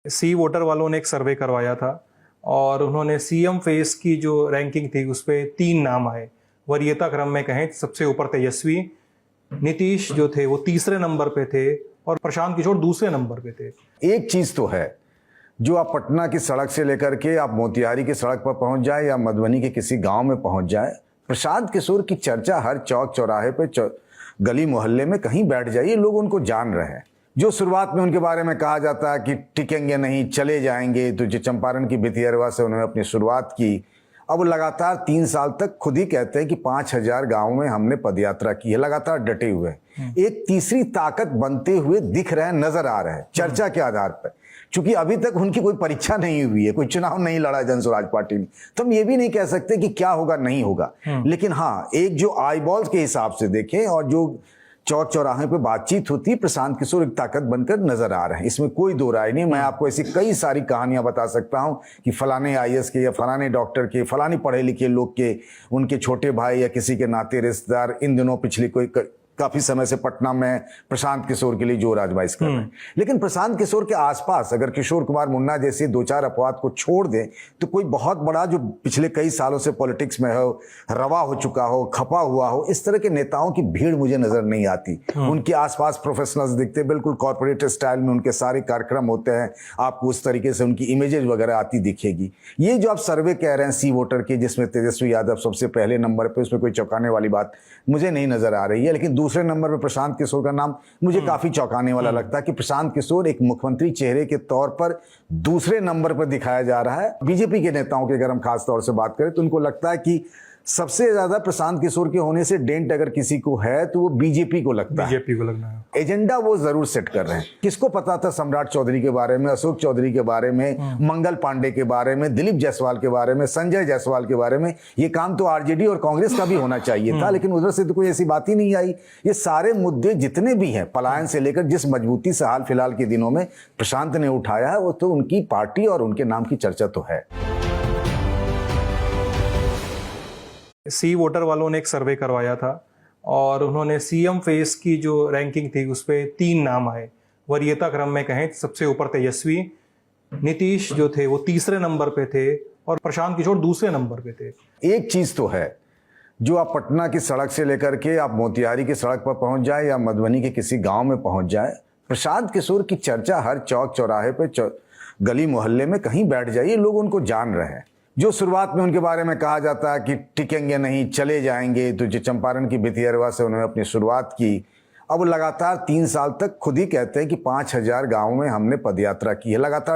सी voter वालों ने एक सर्वे करवाया था और उन्होंने सीएम फेस की जो रैंकिंग थी उस पे 3 नाम आए। वरीयता क्रम में कहें सबसे ऊपर तेजस्वी, नीतीश जो थे वो तीसरे नंबर पे थे और प्रशांत किशोर दूसरे नंबर पे थे। एक चीज तो है, जो आप पटना की सड़क से लेकर के आप मोतिहारी की सड़क पर पहुंच जाए या मधुबनी के किसी गांव में पहुंच जाए, प्रशांत किशोर की चर्चा हर चौक चौराहे पे गली मोहल्ले में कहीं बैठ जाइए, लोग उनको जान रहे हैं। जो शुरुआत में उनके बारे में कहा जाता है कि टिकेंगे नहीं, चले जाएंगे, तो जो चंपारण की भितियरवा से उन्होंने अपनी शुरुआत की, अब वो लगातार 3 साल तक खुद ही कहते हैं कि 5000 गांवों में हमने पदयात्रा की है, लगातार डटे हुए हैं। एक तीसरी ताकत बनते हुए दिख रहे हैं, नजर आ रहे हैं चर्चा के आधार पर। क्योंकि अभी तक उनकी कोई परीक्षा नहीं हुई है, कोई चुनाव नहीं लड़ा जन स्वराज पार्टी में, तो हम ये भी नहीं कह सकते कि क्या होगा नहीं होगा। लेकिन हाँ, एक जो आई बॉल्स के हिसाब से देखें और जो चौक चौराहे पे बातचीत होती है, प्रशांत किशोर एक ताकत बनकर नजर आ रहे हैं, इसमें कोई दो राय नहीं। मैं आपको ऐसी कई सारी कहानियां बता सकता हूं कि फलाने आईएएस के या फलाने डॉक्टर के, फलाने पढ़े लिखे लोग के, उनके छोटे भाई या किसी के नाते रिश्तेदार इन दिनों पिछली काफी समय से पटना में प्रशांत किशोर के लिए जोर आजमाइश कर रहे हैं। लेकिन प्रशांत किशोर के आसपास अगर किशोर कुमार मुन्ना जैसे 2-4 अपवाद को छोड़ दें तो कोई बहुत बड़ा जो पिछले कई सालों से पॉलिटिक्स में हो, रवा हो चुका हो, खपा हुआ हो, इस तरह के नेताओं की भीड़ मुझे नजर नहीं आती। उनके आसपास प्रोफेशनल्स दिखते, बिल्कुल कॉर्पोरेट स्टाइल में उनके सारे कार्यक्रम होते हैं, आपको उस तरीके से उनकी इमेजेस वगैरह आती दिखेगी। ये जो आप सर्वे कह रहे हैं सी वोटर की, जिसमें तेजस्वी यादव सबसे पहले नंबर पे, उसमें कोई चौंकाने वाली बात मुझे नहीं नजर आ रही है। लेकिन दूसरे नंबर पे प्रशांत किशोर का नाम मुझे काफी चौंकाने वाला लगता है कि प्रशांत किशोर एक मुख्यमंत्री चेहरे के तौर पर दूसरे नंबर पर दिखाया जा रहा है। बीजेपी के नेताओं की अगर हम खास तौर से बात करें तो उनको लगता है कि सबसे ज्यादा प्रशांत किशोर के होने से डेंट अगर किसी को है तो वो बीजेपी को लगता है, बीजेपी को लगना है। एजेंडा वो जरूर सेट कर रहे हैं। किसको पता था सम्राट चौधरी के बारे में, अशोक चौधरी के बारे में, मंगल पांडे के बारे में, दिलीप जायसवाल के बारे में, संजय जायसवाल के बारे में। ये काम तो आरजेडी और कांग्रेस का भी होना चाहिए था, लेकिन उधर से तो कोई ऐसी बात ही नहीं आई। ये सारे मुद्दे जितने भी हैं, पलायन से लेकर जिस मजबूती से हाल फिलहाल के दिनों में प्रशांत ने उठाया है, वो तो उनकी पार्टी और उनके नाम की चर्चा तो है। सी वोटर वालों ने एक सर्वे करवाया था और उन्होंने सीएम फेस की जो रैंकिंग थी उस पे 3 नाम आए। वरीयता क्रम में कहें सबसे ऊपर तेजस्वी, नीतीश जो थे वो तीसरे नंबर पे थे और प्रशांत किशोर दूसरे नंबर पे थे। एक चीज तो है, जो आप पटना की सड़क से लेकर के आप मोतिहारी की सड़क पर पहुंच जाए या मधुबनी के किसी गांव में पहुंच जाए, प्रशांत किशोर की चर्चा हर चौक चौराहे पे गली मोहल्ले में कहीं बैठ जाइए, लोग उनको जान रहे हैं। जो शुरुआत में उनके बारे में कहा जाता है कि टिकेंगे नहीं, चले जाएंगे, तो जो चंपारण की भितियरवा से उन्होंने अपनी शुरुआत की, अब वो लगातार 3 साल तक खुद ही कहते हैं कि 5000 गांवों में हमने पदयात्रा की है, लगातार